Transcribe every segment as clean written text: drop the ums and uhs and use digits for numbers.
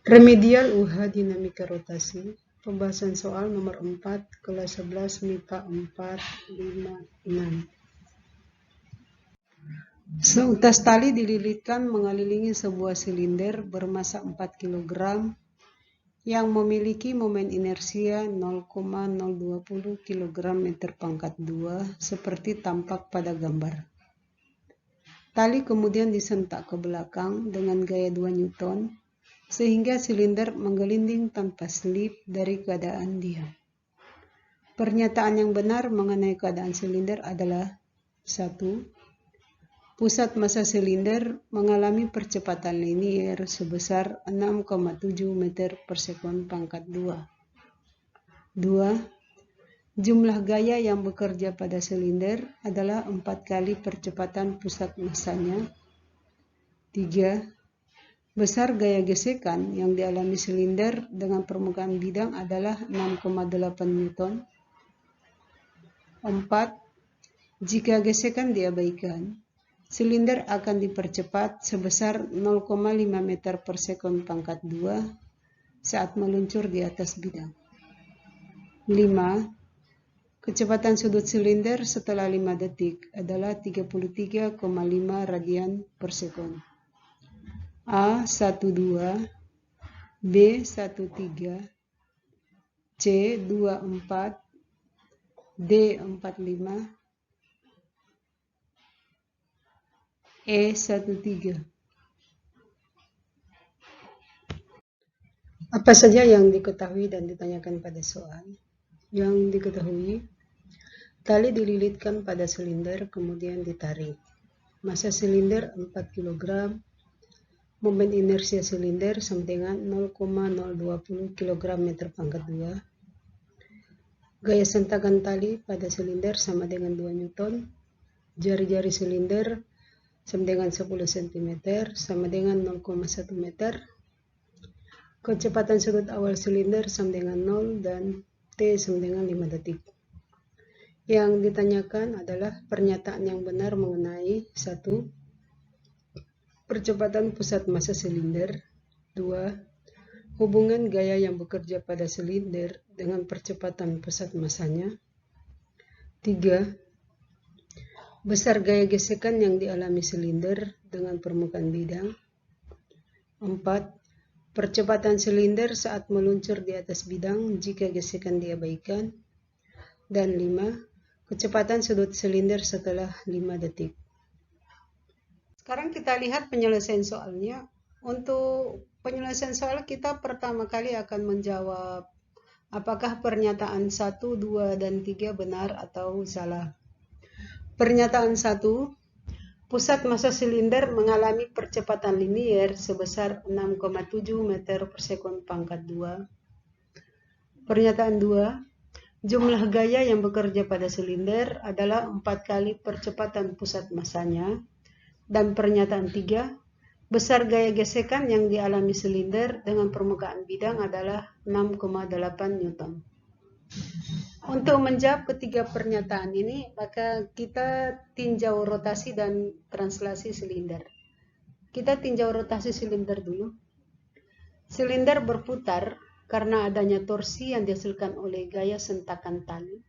Remedial UH Dinamika Rotasi, pembahasan soal nomor 4, kelas 11, MIPA 4, 5, 6. Seutas tali dililitkan mengelilingi sebuah silinder bermassa 4 kg yang memiliki momen inersia 0,020 kg meter pangkat 2 seperti tampak pada gambar. Tali kemudian disentak ke belakang dengan gaya 2 Newton sehingga silinder menggelinding tanpa slip dari keadaan diam. Pernyataan yang benar mengenai keadaan silinder adalah 1. Pusat massa silinder mengalami percepatan linier sebesar 6,7 meter per sekon pangkat 2. 2. Jumlah gaya yang bekerja pada silinder adalah 4 kali percepatan pusat massanya. 3. Besar gaya gesekan yang dialami silinder dengan permukaan bidang adalah 6,8 Newton. 4. Jika gesekan diabaikan, silinder akan dipercepat sebesar 0,5 meter per sekon pangkat 2 saat meluncur di atas bidang. 5. Kecepatan sudut silinder setelah 5 detik adalah 33,5 radian per sekon. A12, B13, C24, D45, E13. Apa saja yang diketahui dan ditanyakan pada soal? Yang diketahui, tali dililitkan pada silinder kemudian ditarik. Massa silinder 4 kg, momen inersia silinder sama dengan 0,020 kg meter pangkat 2. Gaya sentakan tali pada silinder sama dengan 2 Newton. Jari-jari silinder sama dengan 10 cm sama dengan 0,1 meter. Kecepatan sudut awal silinder sama dengan 0 dan T sama dengan 5 detik. Yang ditanyakan adalah pernyataan yang benar mengenai 1. Percepatan pusat massa silinder. 2. Hubungan gaya yang bekerja pada silinder dengan percepatan pusat massanya. 3. Besar gaya gesekan yang dialami silinder dengan permukaan bidang. 4. Percepatan silinder saat meluncur di atas bidang jika gesekan diabaikan. Dan 5. Kecepatan sudut silinder setelah 5 detik. Sekarang kita lihat penyelesaian soalnya. Untuk penyelesaian soal kita pertama kali akan menjawab apakah pernyataan 1, 2, dan 3 benar atau salah. Pernyataan 1, pusat massa silinder mengalami percepatan linier sebesar 6,7 meter per sekon pangkat 2. Pernyataan 2, jumlah gaya yang bekerja pada silinder adalah 4 kali percepatan pusat massanya. Dan pernyataan 3, besar gaya gesekan yang dialami silinder dengan permukaan bidang adalah 6,8 Newton. Untuk menjawab ketiga pernyataan ini, maka kita tinjau rotasi dan translasi silinder. Kita tinjau rotasi silinder dulu. Silinder berputar karena adanya torsi yang dihasilkan oleh gaya sentakan tali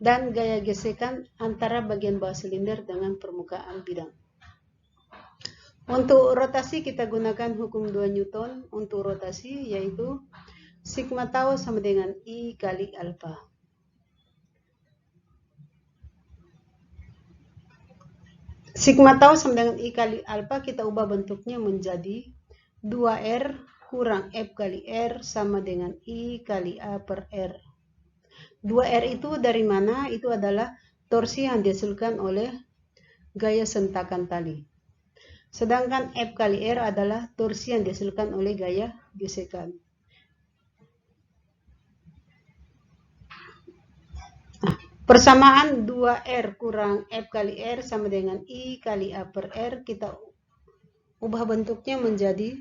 dan gaya gesekan antara bagian bawah silinder dengan permukaan bidang. Untuk rotasi kita gunakan hukum 2 Newton untuk rotasi, yaitu sigma tau sama dengan I kali alfa. Sigma tau sama dengan I kali alfa kita ubah bentuknya menjadi 2R kurang F kali R sama dengan I kali A per R. 2R itu dari mana? Itu adalah torsi yang dihasilkan oleh gaya sentakan tali. Sedangkan F kali R adalah torsi yang dihasilkan oleh gaya gesekan. Persamaan 2R kurang F kali R sama dengan I kali A per R, kita ubah bentuknya menjadi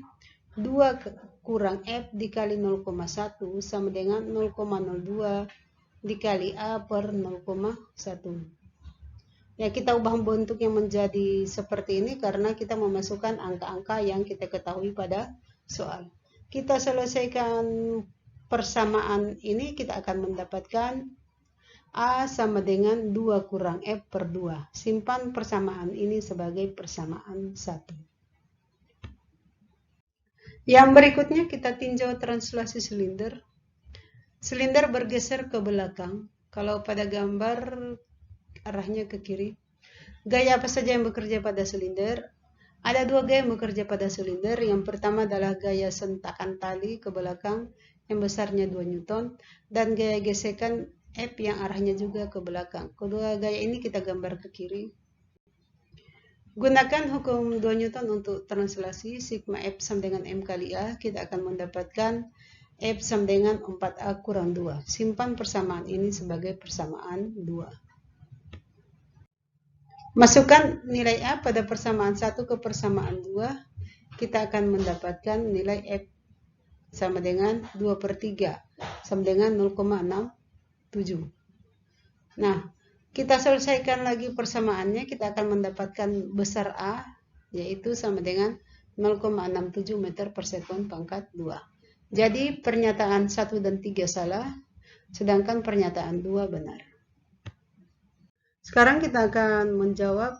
2 kurang F dikali 0,1 sama dengan 0,02 dikali A per 0,1. Ya, kita ubah bentuknya menjadi seperti ini karena kita memasukkan angka-angka yang kita ketahui pada soal. kita selesaikan persamaan ini, kita akan mendapatkan A sama dengan 2 kurang F per 2. Simpan persamaan ini sebagai persamaan 1. Yang berikutnya kita tinjau translasi silinder. Silinder bergeser ke belakang. Kalau pada gambar arahnya ke kiri. Gaya apa saja yang bekerja pada silinder? Ada 2 gaya yang bekerja pada silinder. Yang pertama adalah gaya sentakan tali ke belakang yang besarnya 2 Newton dan gaya gesekan F yang arahnya juga ke belakang. Kedua gaya ini kita gambar ke kiri. Gunakan hukum 2 Newton untuk translasi sigma F sama dengan M kali A. Kita akan mendapatkan F sama dengan 4A kurang 2. Simpan persamaan ini sebagai persamaan 2. Masukkan nilai A pada persamaan 1 ke persamaan 2. Kita akan mendapatkan nilai F sama dengan 2 per 3. Sama dengan 0,67. Nah, kita selesaikan lagi persamaannya, kita akan mendapatkan besar A, yaitu sama dengan 0,67 meter per sekon pangkat 2. Jadi pernyataan 1 dan 3 salah, sedangkan pernyataan 2 benar. Sekarang kita akan menjawab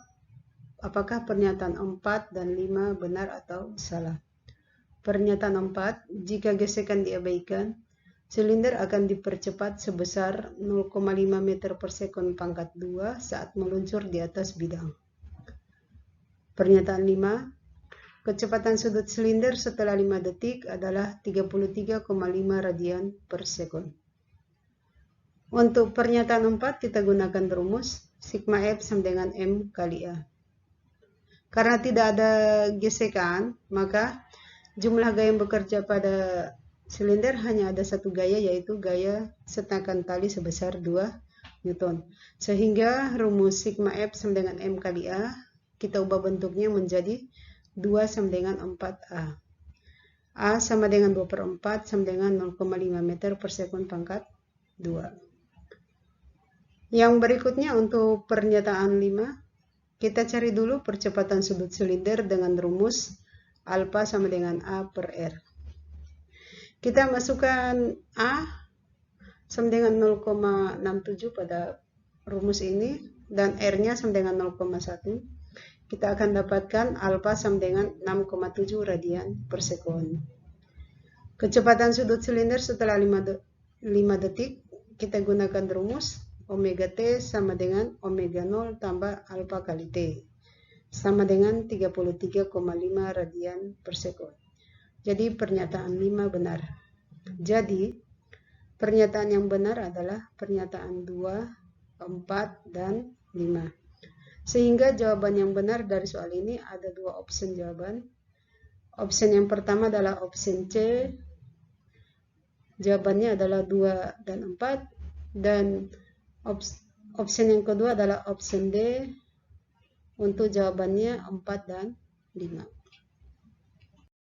apakah pernyataan 4 dan 5 benar atau salah. Pernyataan 4, jika gesekan diabaikan, silinder akan dipercepat sebesar 0,5 meter per sekon pangkat 2 saat meluncur di atas bidang. Pernyataan 5, kecepatan sudut silinder setelah 5 detik adalah 33,5 radian per sekon. Untuk pernyataan 4 kita gunakan rumus sigma F sama dengan M kali A. Karena tidak ada gesekan, maka jumlah gaya yang bekerja pada silinder hanya ada satu gaya, yaitu gaya setakan tali sebesar 2 Newton. Sehingga rumus sigma F sama dengan M kali A, kita ubah bentuknya menjadi 2 sama dengan 4A. A sama dengan 2 per 4 sama dengan 0,5 meter per sekon pangkat 2. Yang berikutnya untuk pernyataan 5, kita cari dulu percepatan sudut silinder dengan rumus alfa sama dengan A per R. Kita masukkan A sama dengan 0,67 pada rumus ini dan R-nya sama dengan 0,1. Kita akan dapatkan alfa sama dengan 6,7 radian per sekon. Kecepatan sudut silinder setelah 5 detik, kita gunakan rumus omega T sama dengan omega 0 tambah alfa kali T. Sama dengan 33,5 radian per sekon. Jadi pernyataan 5 benar. Jadi pernyataan yang benar adalah pernyataan 2, 4, dan 5. Sehingga jawaban yang benar dari soal ini ada 2 opsi jawaban. Opsi yang pertama adalah opsi C. Jawabannya adalah 2 dan 4. Dan opsi yang kedua adalah opsi D. Untuk jawabannya 4 dan 5.